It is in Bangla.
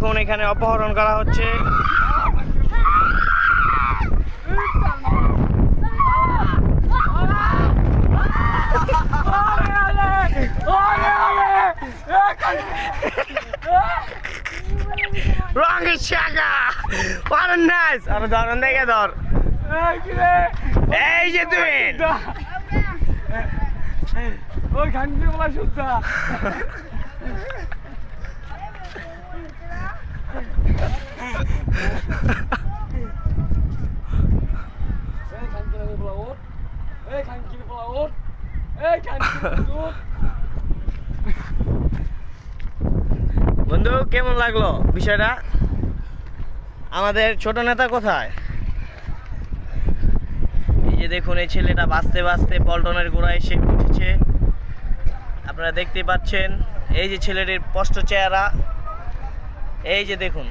দেখুন এখানে অপহরণ করা হচ্ছে। রঙের শাখা পারেন নাইস আর ধরন দেখে ধর এই যে তুই ওই খানকি বলা শুদ্ধ বন্ধু কেমন লাগলো বিষয়টা? আমাদের ছোট নেতা কোথায়? এই যে দেখুন এই ছেলেটা বাঁচতে বাঁচতে পল্টনের গোড়ায় এসে উঠেছে, আপনারা দেখতে পাচ্ছেন। এই যে ছেলেটির স্পষ্ট চেহারা, এই যে দেখুন।